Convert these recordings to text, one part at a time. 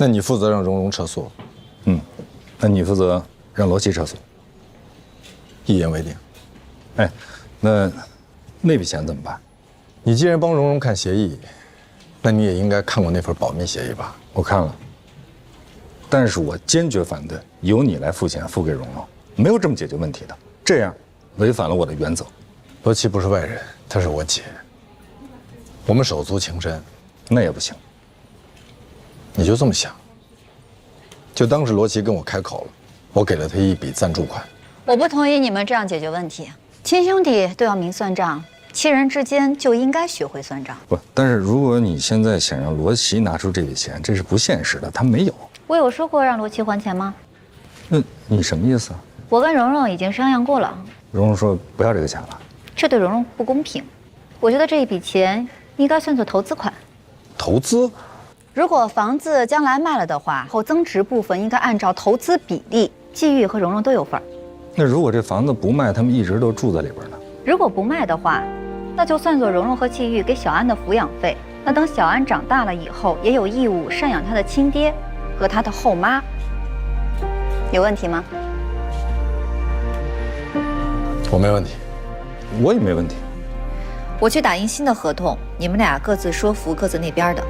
那你负责让蓉蓉撤诉。那你负责让罗琦撤诉。一言为定。哎，那笔钱怎么办？你既然帮蓉蓉看协议，那你也应该看过那份保密协议吧？我看了，但是我坚决反对由你来付钱付给蓉蓉，没有这么解决问题的，这样违反了我的原则。罗琦不是外人，她是我姐，我们手足情深。那也不行。你就这么想？就当是罗琦跟我开口了，我给了他一笔赞助款。我不同意你们这样解决问题。亲兄弟都要明算账，亲人之间就应该学会算账。不，但是如果你现在想让罗琦拿出这笔钱，这是不现实的，他没有。我有说过让罗琦还钱吗？那你什么意思啊？我跟蓉蓉已经商量过了。蓉蓉说不要这个钱了，这对蓉蓉不公平。我觉得这一笔钱应该算作投资款。投资？如果房子将来卖了的话，后增值部分应该按照投资比例，季玉和蓉蓉都有份。那如果这房子不卖，他们一直都住在里边呢？如果不卖的话，那就算作蓉蓉和季玉给小安的抚养费。那等小安长大了以后，也有义务赡养他的亲爹和他的后妈。有问题吗？我没问题。我也没问题。我去打印新的合同，你们俩各自说服各自那边的。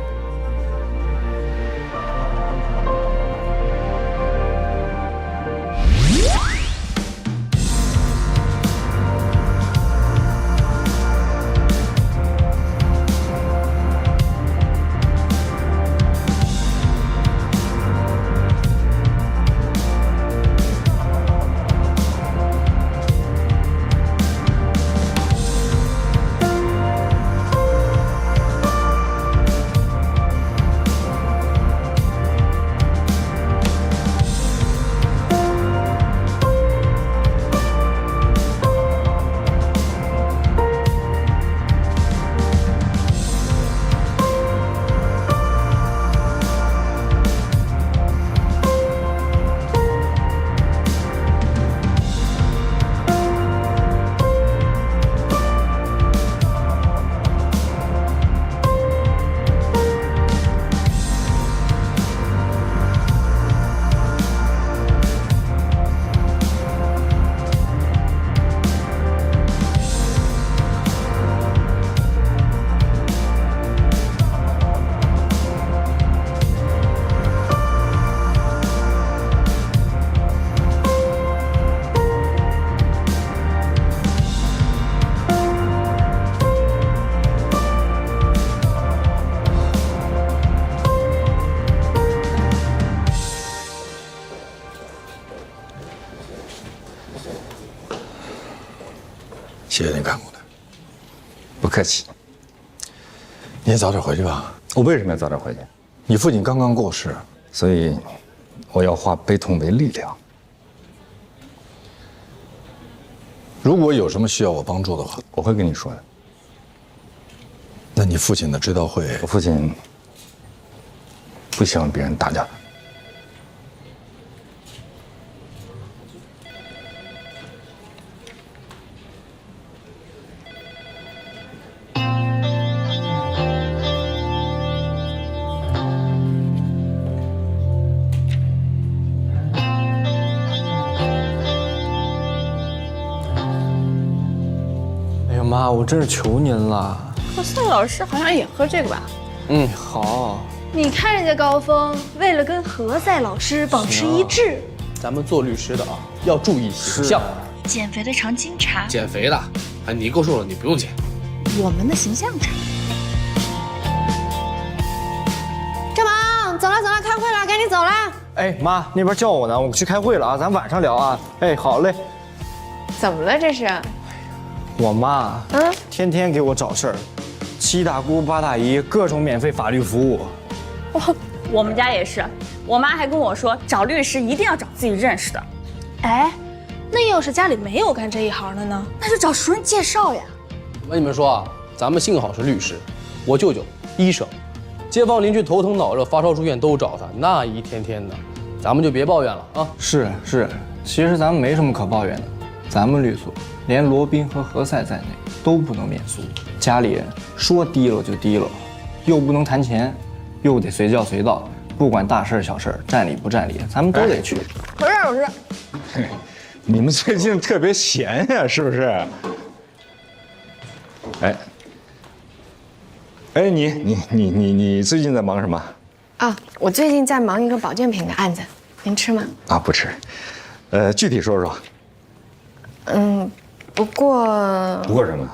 谢谢你看过来。不客气。你也早点回去吧。我为什么要早点回去？你父亲刚刚过世，所以我要化悲痛为力量。如果有什么需要我帮助的话，我会跟你说的。那你父亲的追悼会，我父亲不希望别人打搅他。妈，我真是求您了。何赛老师好像也喝这个吧？好。你看人家高峰，为了跟何赛老师保持一致，咱们做律师的啊，要注意形象。减肥的常经茶，减肥的，哎，你够瘦了，你不用减。我们的形象茶。干嘛？走了，开会了，赶紧走了。哎，妈，那边叫我呢，我去开会了啊，咱晚上聊啊。哎，好嘞。怎么了这是？我妈，天天给我找事儿，7大姑8大姨，各种免费法律服务。我们家也是，我妈还跟我说，找律师一定要找自己认识的。哎，那要是家里没有干这一行的呢？那就找熟人介绍呀。我跟你们说啊，咱们幸好是律师，我舅舅医生，街坊邻居头疼脑热、发烧住院都找他，那一天天的，咱们就别抱怨了啊。是，其实咱们没什么可抱怨的，咱们律所连罗宾和何塞在内都不能免诉，家里人说低了就低了，又不能谈钱，又得随叫随到，不管大事小事，占理不占理，咱们都得去。何帅老师，你们最近特别闲呀，是不是？哎，你最近在忙什么？啊，我最近在忙一个保健品的案子，您吃吗？啊，不吃。具体说说。不过什么？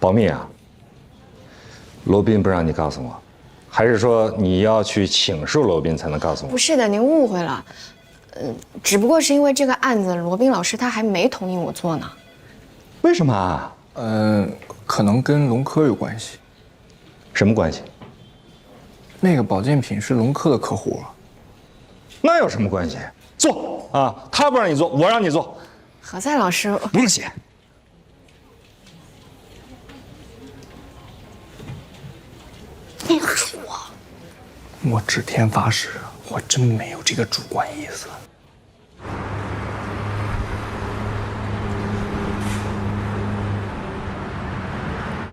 保密啊？罗宾不让你告诉我，还是说你要去请示罗宾才能告诉我？不是的，您误会了。只不过是因为这个案子，罗宾老师他还没同意我做呢。为什么啊？可能跟龙科有关系。什么关系？那个保健品是龙科的客户。那有什么关系？做啊，他不让你做，我让你做。何塞老师，不用写。那个是我。我指天发誓，我真没有这个主观意思。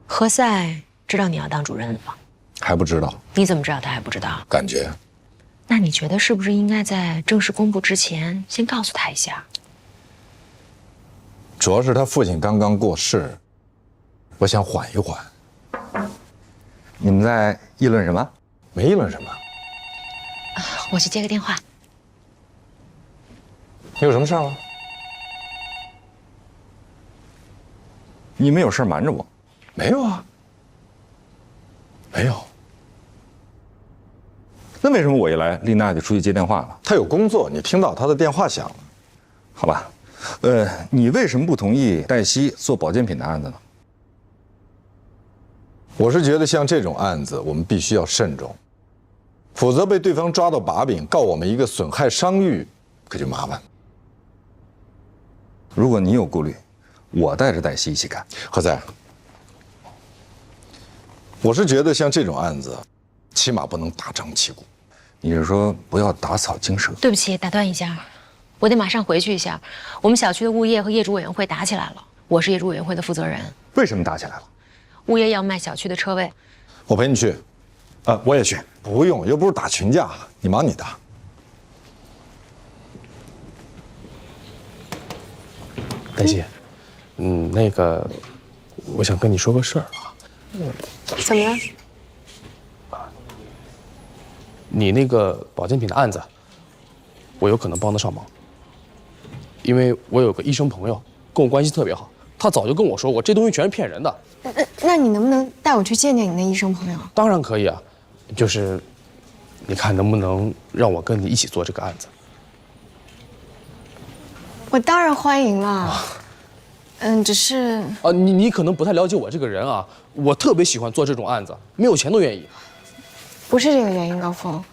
何塞知道你要当主任了吗？还不知道，你怎么知道他还不知道？感觉那你觉得是不是应该在正式公布之前先告诉他一下？主要是他父亲刚刚过世，我想缓一缓。你们在议论什么？没议论什么。我去接个电话。你有什么事儿吗？你们有事瞒着我？没有啊，没有。那为什么我一来，丽娜就出去接电话了？他有工作，你听到他的电话响了。好吧，你为什么不同意黛西做保健品的案子呢？我是觉得像这种案子，我们必须要慎重，否则被对方抓到把柄，告我们一个损害商誉，可就麻烦。如果你有顾虑，我带着黛西一起干。何塞，我是觉得像这种案子，起码不能大张旗鼓。你是说不要打草惊蛇？对不起，打断一下，我得马上回去一下。我们小区的物业和业主委员会打起来了，我是业主委员会的负责人。为什么打起来了？物业要卖小区的车位。我陪你去。我也去。不用，又不是打群架，你忙你的。黛西，那个，我想跟你说个事儿啊。怎么了？你那个保健品的案子，我有可能帮得上忙，因为我有个医生朋友跟我关系特别好，他早就跟我说过，这东西全是骗人的。那你能不能带我去见见你那医生朋友？当然可以啊，就是你看能不能让我跟你一起做这个案子？我当然欢迎了。只是你可能不太了解我这个人啊，我特别喜欢做这种案子，没有钱都愿意。不是这个原因，高峰。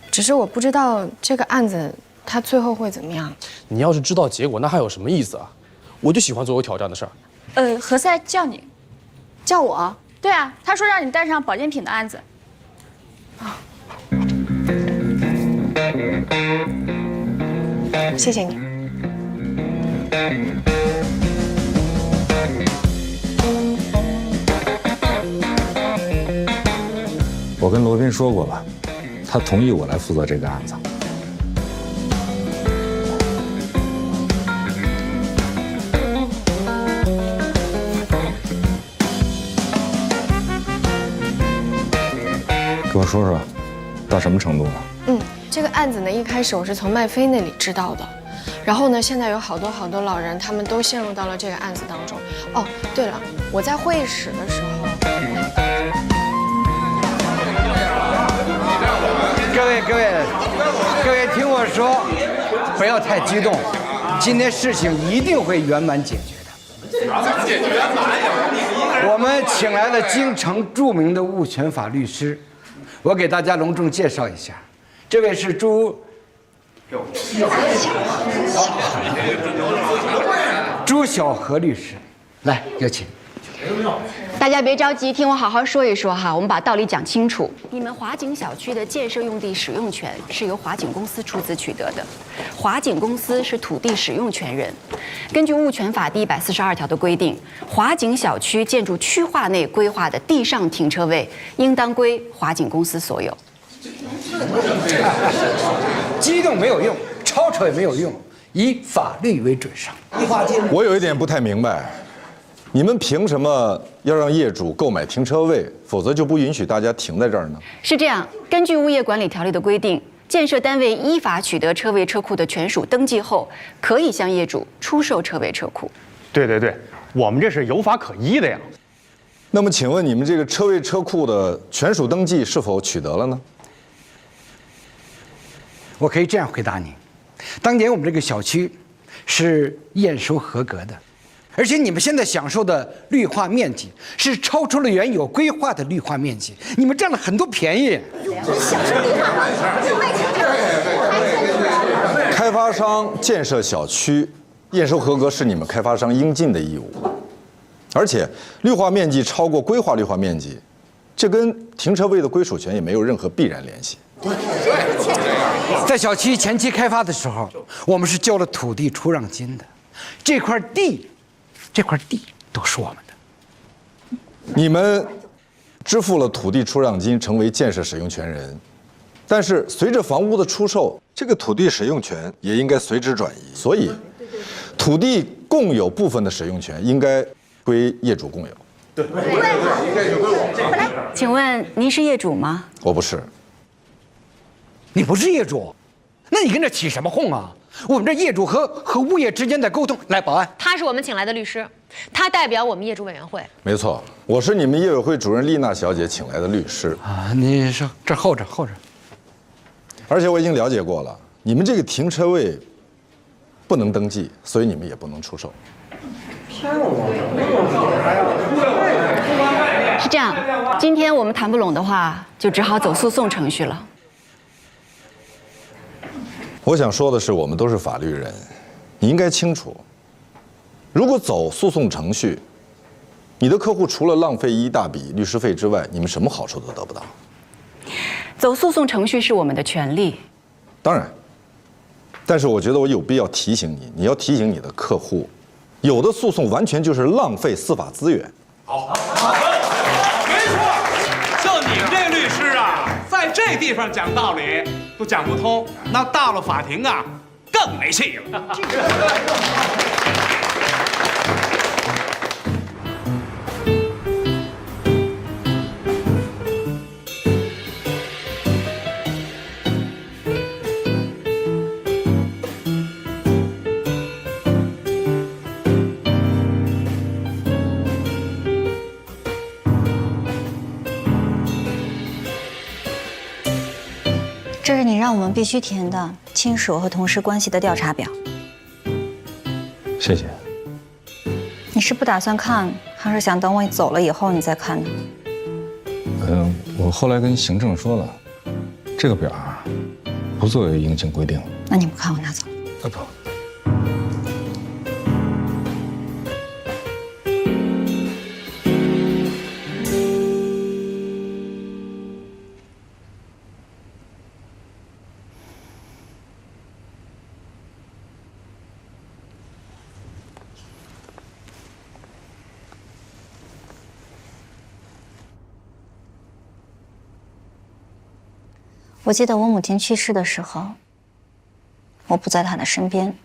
只是我不知道这个案子它最后会怎么样。你要是知道结果，那还有什么意思啊？我就喜欢做有挑战的事儿。何塞叫你，叫我？对啊，他说让你带上保健品的案子。谢谢你。我跟罗宾说过了，他同意我来负责这个案子。跟我说说，到什么程度了？这个案子呢，一开始我是从麦飞那里知道的，然后呢，现在有好多老人，他们都陷入到了这个案子当中。哦，对了，我在会议室的时候，各位，听我说，不要太激动，今天事情一定会圆满解决的。怎么解决圆满呀？我们请来了京城著名的物权法律师，我给大家隆重介绍一下，这位是朱晓荷律师，来，有请。大家别着急，听我好好说一说哈，我们把道理讲清楚。你们华景小区的建设用地使用权是由华景公司出资取得的，华景公司是土地使用权人。根据物权法第142条的规定，华景小区建筑区划内规划的地上停车位应当归华景公司所有。激动没有用，吵吵也没有用，以法律为准绳。我有一点不太明白，你们凭什么要让业主购买停车位，否则就不允许大家停在这儿呢？是这样，根据物业管理条例的规定，建设单位依法取得车位车库的权属登记后，可以向业主出售车位车库。对，我们这是有法可依的呀。那么，请问你们这个车位车库的权属登记是否取得了呢？我可以这样回答您：当年我们这个小区是验收合格的，而且你们现在享受的绿化面积是超出了原有规划的绿化面积，你们占了很多便宜。开发商建设小区，验收合格是你们开发商应尽的义务。而且，绿化面积超过规划绿化面积，这跟停车位的归属权也没有任何必然联系。在小区前期开发的时候，我们是交了土地出让金的，这块地都是我们的。你们支付了土地出让金，成为建设使用权人，但是随着房屋的出售，这个土地使用权也应该随之转移，所以土地共有部分的使用权应该归业主共有。对，应该就归我。请问您是业主吗？我不是。你不是业主，那你跟这起什么哄啊？我们这业主和物业之间的沟通，来，保安，他是我们请来的律师，他代表我们业主委员会。没错，我是你们业委会主任丽娜小姐请来的律师啊。你说这后着。而且我已经了解过了，你们这个停车位不能登记，所以你们也不能出售。是这样，今天我们谈不拢的话，就只好走诉讼程序了。我想说的是，我们都是法律人，你应该清楚，如果走诉讼程序，你的客户除了浪费一大笔律师费之外，你们什么好处都得不到。走诉讼程序是我们的权利，当然，但是我觉得我有必要提醒你，你要提醒你的客户，有的诉讼完全就是浪费司法资源。好，没错，就你们这律师啊，在这地方讲道理都讲不通，那到了法庭啊，更没戏了。这是你让我们必须填的亲属和同事关系的调查表。谢谢。你是不打算看，还是想等我走了以后你再看呢？我后来跟行政说了，这个表不作为硬性规定。那你不看，我拿走。不。我记得我母亲去世的时候，我不在她的身边。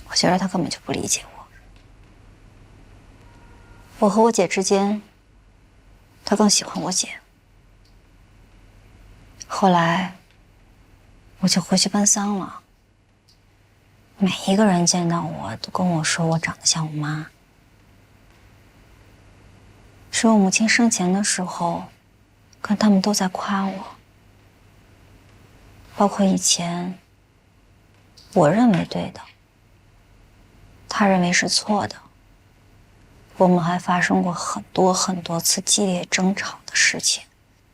我觉得她根本就不理解我。我和我姐之间，她更喜欢我姐。后来，我就回去奔丧了。每一个人见到我都跟我说我长得像我妈。说我母亲生前的时候，可他们都在夸我，包括以前我认为对的，他认为是错的。我们还发生过很多次激烈争吵的事情。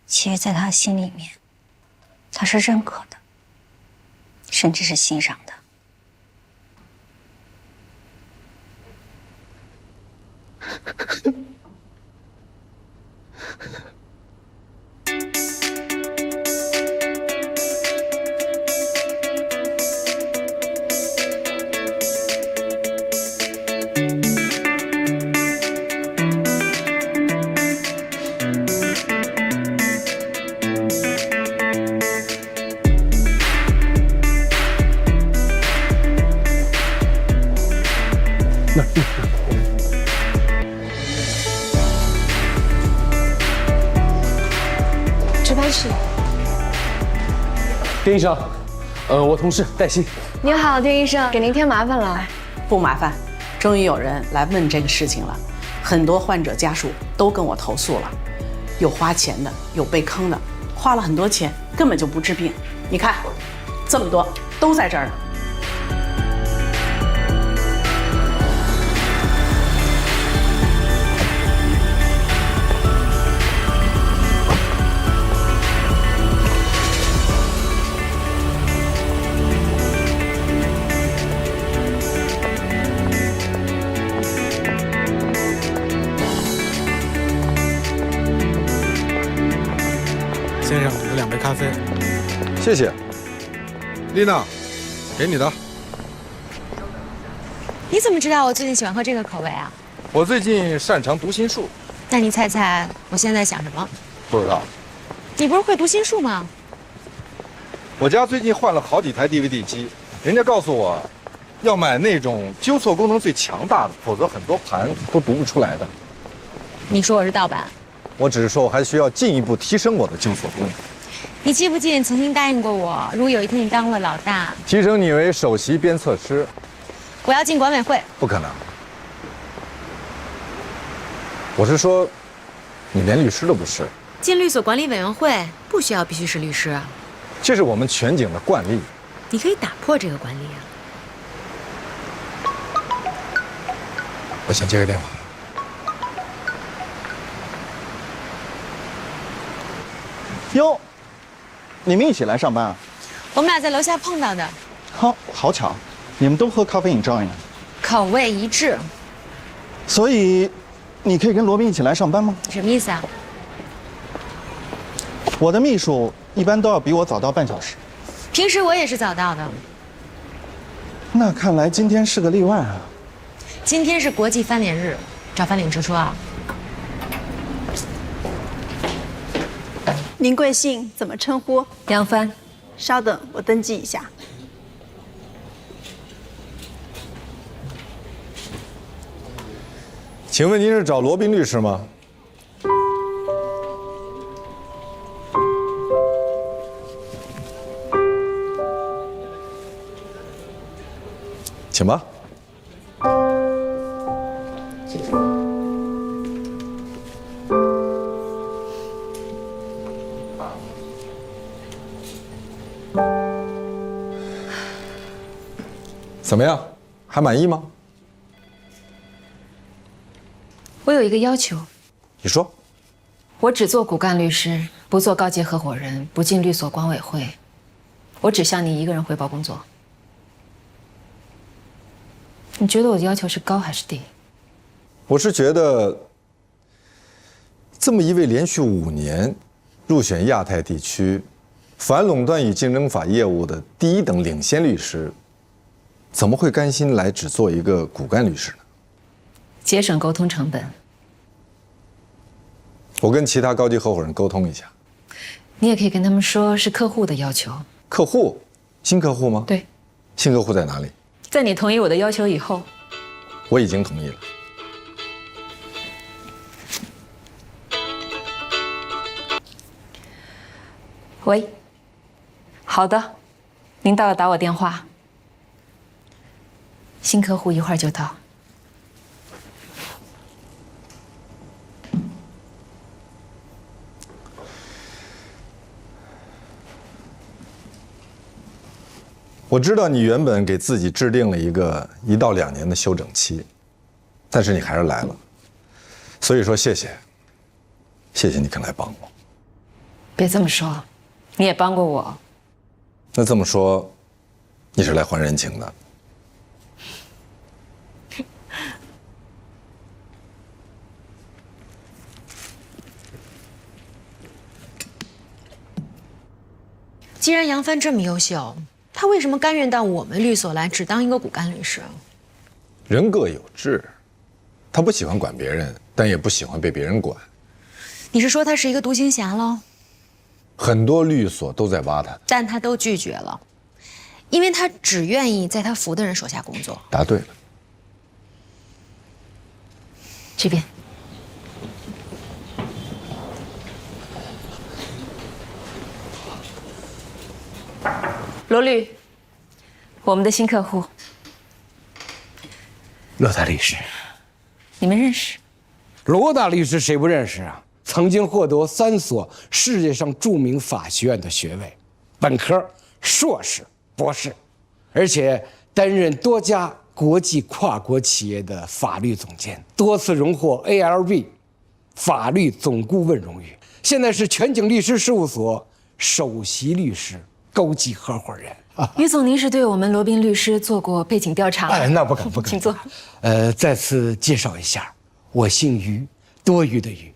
其实，在他心里面，他是认可的，甚至是欣赏的。关系。丁医生，我同事戴鑫。您好，丁医生，给您添麻烦了。不麻烦，终于有人来问这个事情了。很多患者家属都跟我投诉了，有花钱的，有被坑的，花了很多钱根本就不治病。你看，这么多都在这儿呢。先生，有2杯咖啡。谢谢。丽娜，给你的。你怎么知道我最近喜欢喝这个口味啊？我最近擅长读心术。那你猜猜我现在想什么？不知道。你不是会读心术吗？我家最近换了好几台 DVD 机，人家告诉我，要买那种纠错功能最强大的，否则很多盘都读不出来的。你说我是盗版？我只是说我还需要进一步提升我的纠错功能。你记不记得你曾经答应过我，如果有一天你当了老大，提升你为首席鞭策师，我要进管委会？不可能。我是说，你连律师都不是。进律所管理委员会不需要必须是律师，这是我们全警的惯例。你可以打破这个惯例啊。我想接个电话。哟，你们一起来上班啊？我们俩在楼下碰到的。好巧，你们都喝咖啡因照应，口味一致。所以，你可以跟罗宾一起来上班吗？什么意思啊？我的秘书一般都要比我早到半小时。平时我也是早到的。那看来今天是个例外啊。今天是国际翻脸日，找翻脸直说啊。您贵姓？怎么称呼？杨帆。稍等，我登记一下。请问您是找罗宾律师吗？请吧。怎么样，还满意吗？我有一个要求，你说。我只做骨干律师，不做高级合伙人，不进律所管委会。我只向你一个人汇报工作。你觉得我的要求是高还是低？我是觉得，这么一位连续5年入选亚太地区反垄断与竞争法业务的第1等领先律师，怎么会甘心来只做一个骨干律师呢？节省沟通成本。我跟其他高级合伙人沟通一下。你也可以跟他们说是客户的要求。客户？新客户吗？对。新客户在哪里？在你同意我的要求以后。我已经同意了。喂。好的，您到了打我电话。新客户一会儿就到。我知道你原本给自己制定了一个1到2年的休整期，但是你还是来了，所以说谢谢，谢谢你肯来帮我。别这么说，你也帮过我。那这么说，你是来还人情的。既然杨帆这么优秀，他为什么甘愿到我们律所来，只当一个骨干律师？人各有志，他不喜欢管别人，但也不喜欢被别人管。你是说他是一个独行侠喽？很多律所都在挖他，但他都拒绝了，因为他只愿意在他服的人手下工作。答对了。这边。罗律，我们的新客户。罗大律师，你们认识？罗大律师谁不认识啊？曾经获得3所世界上著名法学院的学位，本科、硕士、博士，而且担任多家国际跨国企业的法律总监，多次荣获 ALB 法律总顾问荣誉。现在是全景律师事务所首席律师、高级合伙人。于总，您是对我们罗宾律师做过背景调查吗？那不敢，不敢。请坐。再次介绍一下，我姓于，多余的余。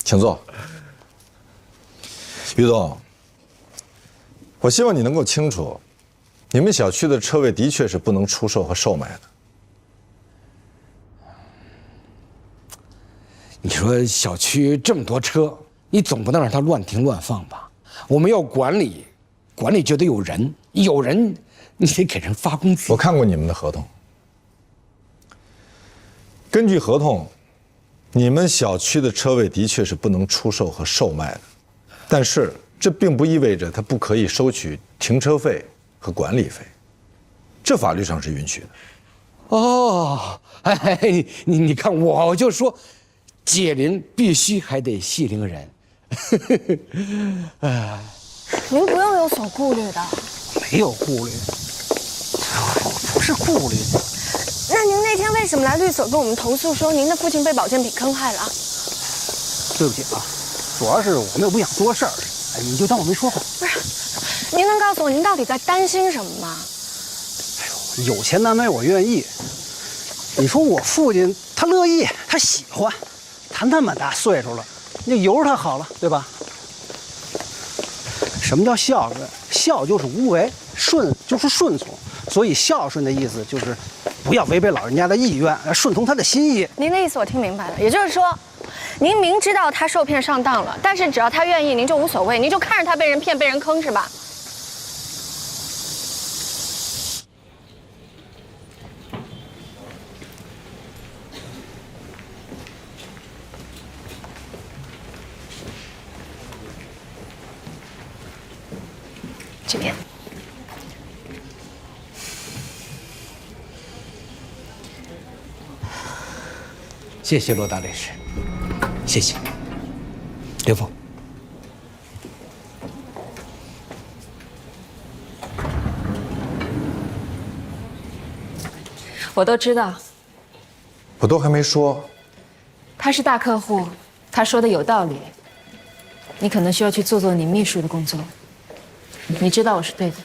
请坐。于总，我希望你能够清楚，你们小区的车位的确是不能出售和售卖的。你说小区这么多车，你总不能让它乱停乱放吧？我们要管理，管理就得有人，有人你得给人发工资。我看过你们的合同，根据合同，你们小区的车位的确是不能出售和售卖的，但是这并不意味着它不可以收取停车费和管理费，这法律上是允许的。哦，哎，你看，我就说，解铃必须还得系铃人。您不用有所顾虑的。没有顾虑，不是顾虑。那您那天为什么来律所跟我们投诉说您的父亲被保健品坑害了？对不起啊，主要是我们又不想多事儿，哎，你就当我没说话。不是，您能告诉我您到底在担心什么吗？哎呦，有钱难买我愿意。你说我父亲他乐意，他喜欢，他那么大岁数了，那由着他好了，对吧？什么叫孝顺？孝就是无为，顺就是顺从，所以孝顺的意思就是不要违背老人家的意愿，顺从他的心意。您的意思我听明白了，也就是说，您明知道他受骗上当了，但是只要他愿意，您就无所谓，您就看着他被人骗、被人坑，是吧？这边。谢谢罗大律师，谢谢。刘峰，我都知道，我都还没说。他是大客户，他说的有道理。你可能需要去做你秘书的工作。你知道我是对的。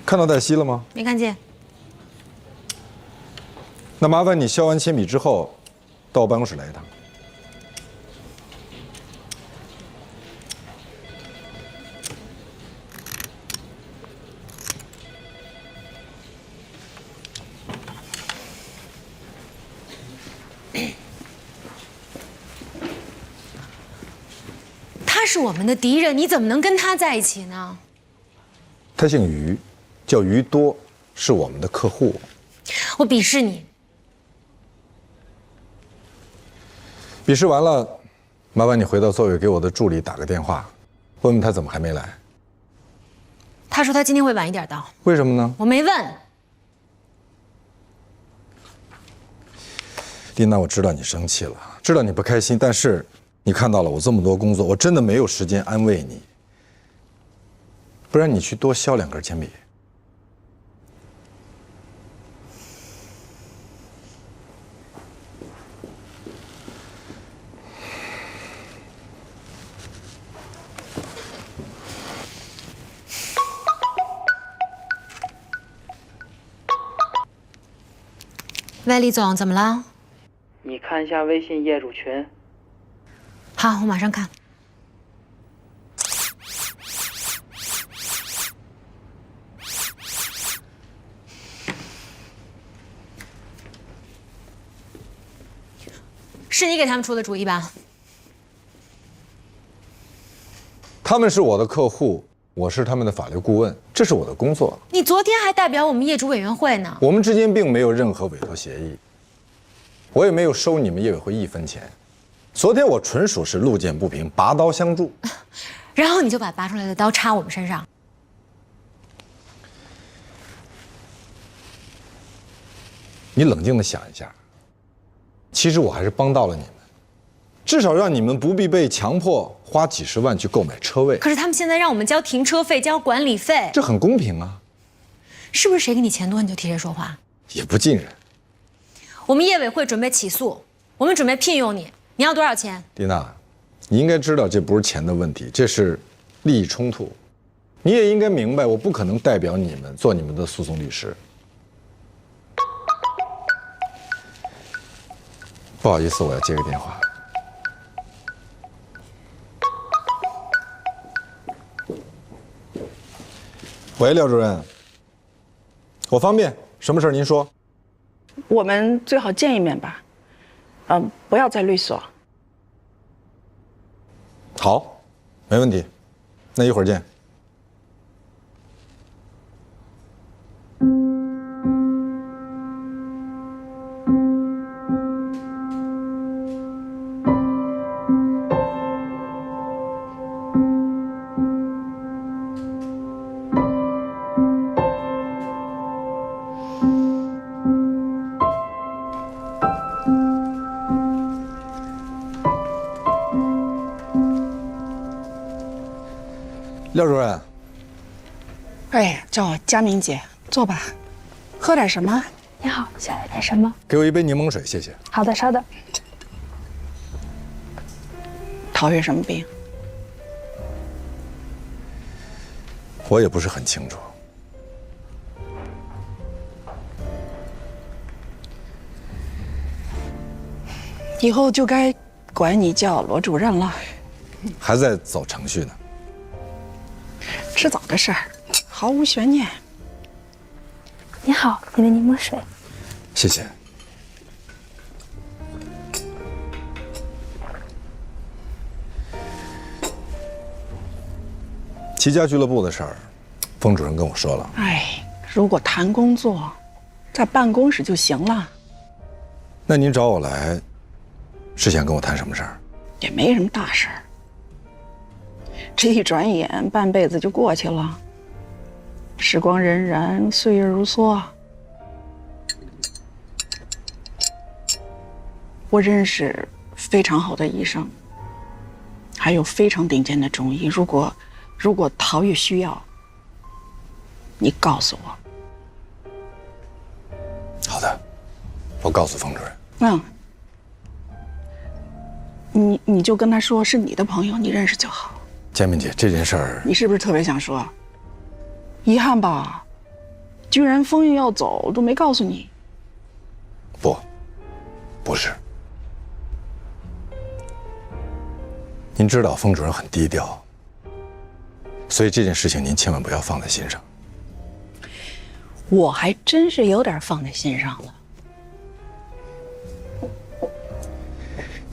看到黛西了吗？没看见。那麻烦你削完铅笔之后，到我办公室来一趟。他是我们的敌人，你怎么能跟他在一起呢？他姓于，叫于多，是我们的客户。我鄙视你。笔试完了，麻烦你回到座位给我的助理打个电话，问问他怎么还没来。他说他今天会晚一点到。为什么呢？我没问。琳娜，我知道你生气了，知道你不开心，但是你看到了我这么多工作，我真的没有时间安慰你。不然你去多削2根铅笔。喂，李总，怎么了？你看一下微信业主群。好，我马上看。是你给他们出的主意吧？他们是我的客户，我是他们的法律顾问，这是我的工作。你昨天还代表我们业主委员会呢。我们之间并没有任何委托协议，我也没有收你们业委会1分钱。昨天我纯属是路见不平，拔刀相助。然后你就把拔出来的刀插我们身上。你冷静地想一下，其实我还是帮到了你们，至少让你们不必被强迫花几十万去购买车位。可是他们现在让我们交停车费、交管理费，这很公平啊。是不是谁给你钱多你就替谁说话？也不尽然。我们业委会准备起诉，我们准备聘用你，你要多少钱？丽娜，你应该知道这不是钱的问题，这是利益冲突。你也应该明白，我不可能代表你们做你们的诉讼律师。不好意思，我要接个电话。喂，廖主任，我方便，什么事儿您说。我们最好见一面吧，不要在律所。好，没问题，那一会儿见。廖主任，哎，叫佳明姐，坐吧，喝点什么？你好，想来点什么？给我一杯柠檬水，谢谢。好的，稍等。陶月什么病？我也不是很清楚。以后就该管你叫罗主任了。还在走程序呢。迟早的事儿，毫无悬念。你好，你的柠檬水。谢谢。齐家俱乐部的事儿，冯主任跟我说了。哎，如果谈工作，在办公室就行了。那您找我来，是想跟我谈什么事儿？也没什么大事儿。这一转眼，半辈子就过去了。时光荏苒，岁月如梭。我认识非常好的医生，还有非常顶尖的中医。如果陶月需要，你告诉我。好的，我告诉冯主任。你就跟他说是你的朋友，你认识就好。佳敏姐，这件事儿，你是不是特别想说？遗憾吧，居然风云要走都没告诉你。不是。您知道冯主任很低调，所以这件事情您千万不要放在心上。我还真是有点放在心上了。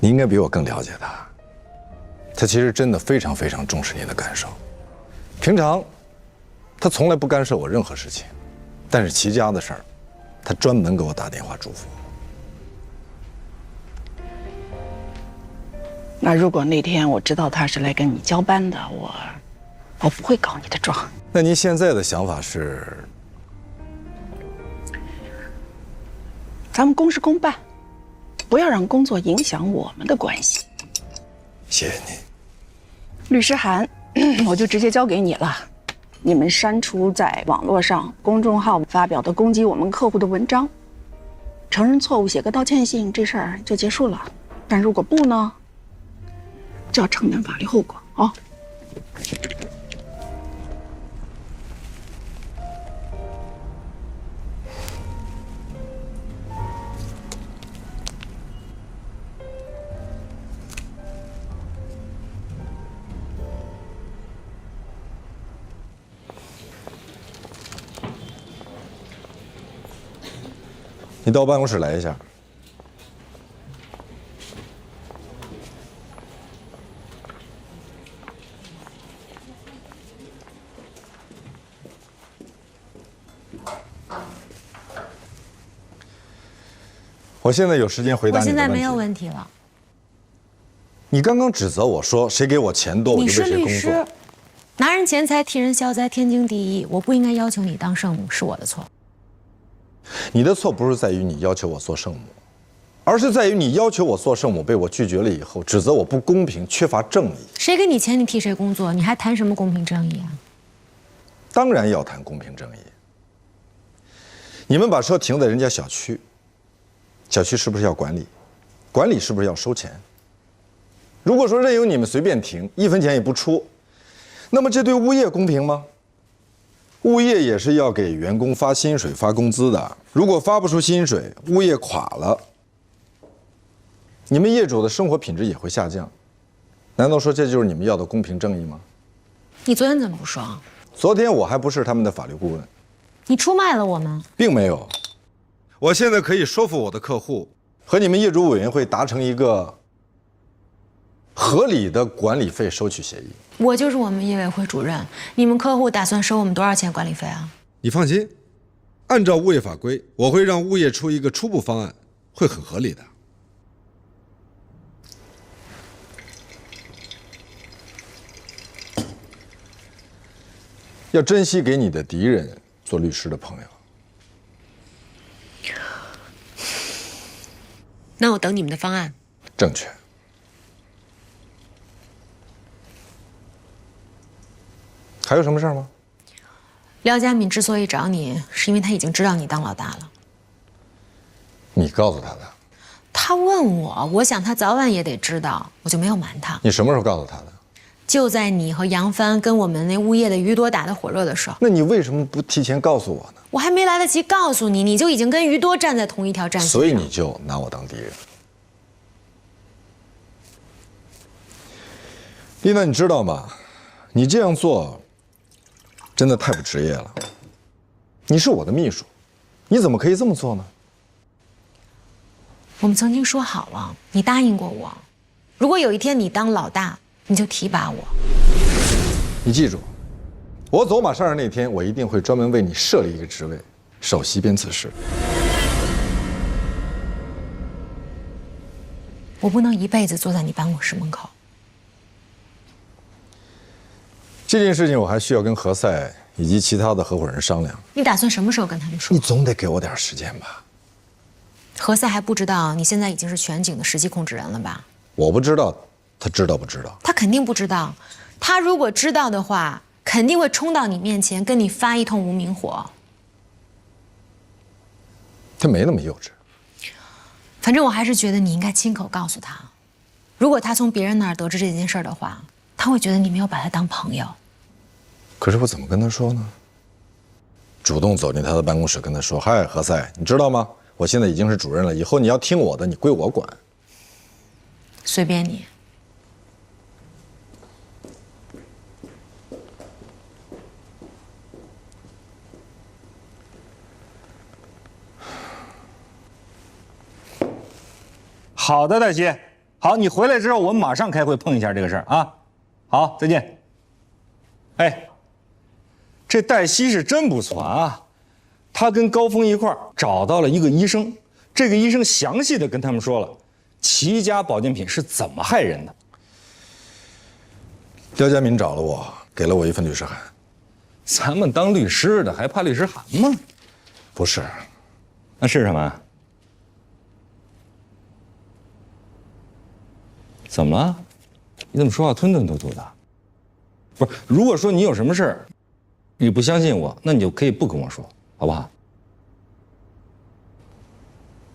你应该比我更了解他。他其实真的非常非常重视你的感受。平常，他从来不干涉我任何事情，但是齐家的事儿，他专门给我打电话嘱咐。那如果那天我知道他是来跟你交班的，我不会告你的状。那您现在的想法是？咱们公事公办，不要让工作影响我们的关系。谢谢您。律师函我就直接交给你了，你们删除在网络上公众号发表的攻击我们客户的文章，承认错误，写个道歉信，这事儿就结束了。但如果不呢，就要承担法律后果啊。你到办公室来一下。我现在有时间回答我你的问题。现在没有问题了。你刚刚指责我说谁给我钱多，我就为谁工作。你是律师，拿人钱财替人消灾，天经地义。我不应该要求你当圣母，是我的错。你的错不是在于你要求我做圣母，而是在于你要求我做圣母被我拒绝了以后，指责我不公平，缺乏正义。谁给你钱，你替谁工作？你还谈什么公平正义啊？当然要谈公平正义。你们把车停在人家小区，小区是不是要管理？管理是不是要收钱？如果说任由你们随便停，1分钱也不出，那么这对物业公平吗？物业也是要给员工发薪水、发工资的。如果发不出薪水，物业垮了，你们业主的生活品质也会下降。难道说这就是你们要的公平正义吗？你昨天怎么不说？昨天我还不是他们的法律顾问。你出卖了我们？并没有。我现在可以说服我的客户，和你们业主委员会达成一个合理的管理费收取协议。我就是我们业委会主任，你们客户打算收我们多少钱管理费啊？你放心，按照物业法规，我会让物业出一个初步方案，会很合理的。要珍惜给你的敌人做律师的朋友。那我等你们的方案。正确。还有什么事儿吗？廖佳敏之所以找你，是因为他已经知道你当老大了。你告诉他的？他问我，我想他早晚也得知道，我就没有瞒他。你什么时候告诉他的？就在你和杨帆跟我们那物业的于多打得火热的时候。那你为什么不提前告诉我呢？我还没来得及告诉你，你就已经跟于多站在同一条战线上。所以你就拿我当敌人。丽娜，你知道吗？你这样做真的太不职业了。你是我的秘书，你怎么可以这么做呢？我们曾经说好了，你答应过我，如果有一天你当老大，你就提拔我。你记住，我走马上任那天，我一定会专门为你设立一个职位，首席编词师。我不能一辈子坐在你办公室门口。这件事情我还需要跟何塞以及其他的合伙人商量。你打算什么时候跟他们说？你总得给我点时间吧。何塞还不知道你现在已经是全景的实际控制人了吧？我不知道，他知道不知道？他肯定不知道。他如果知道的话，肯定会冲到你面前跟你发一通无名火。他没那么幼稚。反正我还是觉得你应该亲口告诉他，如果他从别人那儿得知这件事的话，他会觉得你没有把他当朋友。可是我怎么跟他说呢？主动走进他的办公室跟他说：“嗨，何塞，你知道吗？我现在已经是主任了，以后你要听我的，你归我管。”随便你。好的，黛西。好，你回来之后，我们马上开会碰一下这个事儿啊。好，再见。哎，这黛西是真不错啊，她跟高峰一块儿找到了一个医生，这个医生详细的跟他们说了齐家保健品是怎么害人的。廖佳敏找了我，给了我一份律师函。咱们当律师的还怕律师函吗？不是，那是什么？怎么了？你怎么说话吞吞吐吐的？不是，如果说你有什么事儿，你不相信我，那你就可以不跟我说，好不好？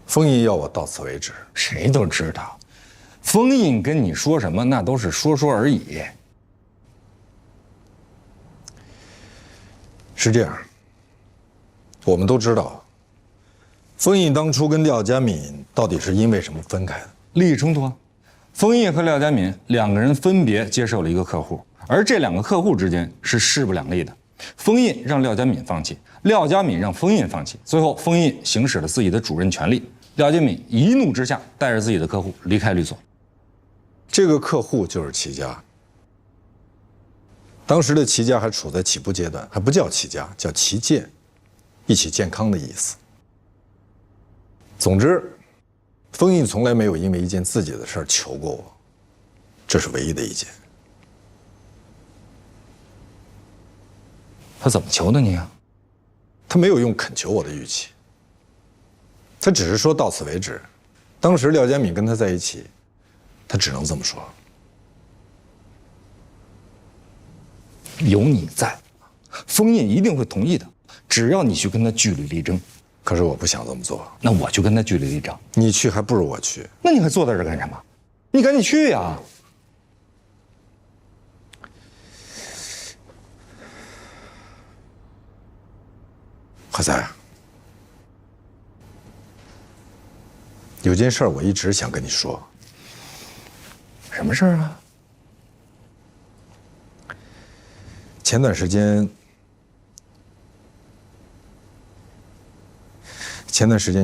封印要我到此为止。谁都知道，封印跟你说什么那都是说说而已。是这样，我们都知道，封印当初跟廖佳敏到底是因为什么分开的？利益冲突啊。封印和廖佳敏两个人分别接受了一个客户，而这两个客户之间是势不两立的。封印让廖佳敏放弃，廖佳敏让封印放弃，最后封印行使了自己的主任权利。廖佳敏一怒之下带着自己的客户离开律所。这个客户就是齐家。当时的齐家还处在起步阶段，还不叫齐家，叫齐健，一起健康的意思。总之，封印从来没有因为一件自己的事儿求过我，这是唯一的一件。他怎么求的你啊？他没有用恳求我的语气，他只是说到此为止。当时廖家敏跟他在一起，他只能这么说。有你在，封印一定会同意的，只要你去跟他据理力争。可是我不想这么做，那我就跟他据理力争。你去还不如我去。那你还坐在这儿干什么？你赶紧去呀！何塞，有件事我一直想跟你说。什么事儿啊？前段时间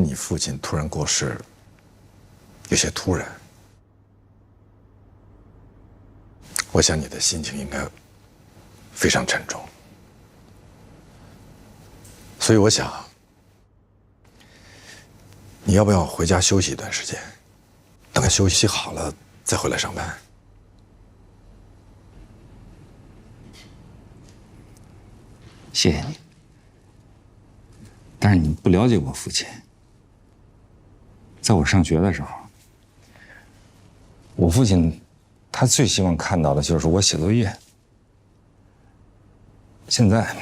你父亲突然过世，有些突然。我想你的心情应该非常沉重，所以我想，你要不要回家休息一段时间，等休息好了再回来上班？谢谢你，但是你不了解我父亲。在我上学的时候，我父亲他最希望看到的就是我写作业。现在，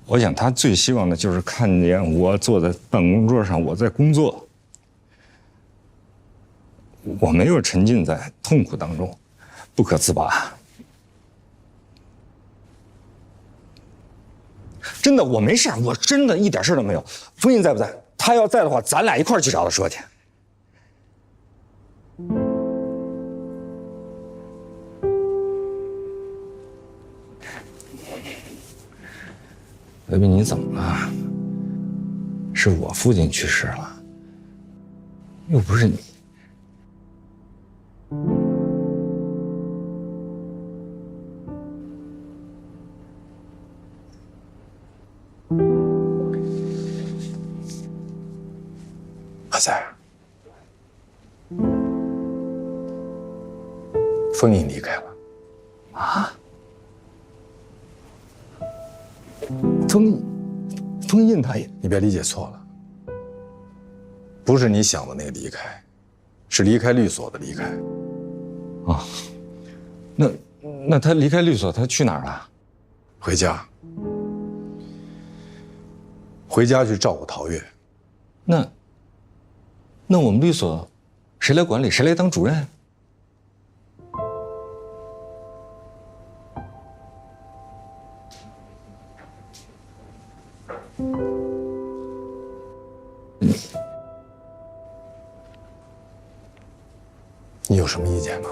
我想他最希望的就是看见我坐在办公桌上，我在工作。我没有沉浸在痛苦当中，不可自拔。真的，我没事，我真的一点事都没有。封印在不在？他要在的话，咱俩一块儿去找他说去。维维，你怎么了？是我父亲去世了，又不是你。何塞，封印离开了。啊？封印他也……你别理解错了，不是你想的那个离开，是离开律所的离开。啊，那他离开律所，他去哪儿了？回家。回家去照顾陶月。那我们律所谁来管理？谁来当主任？你有什么意见吗？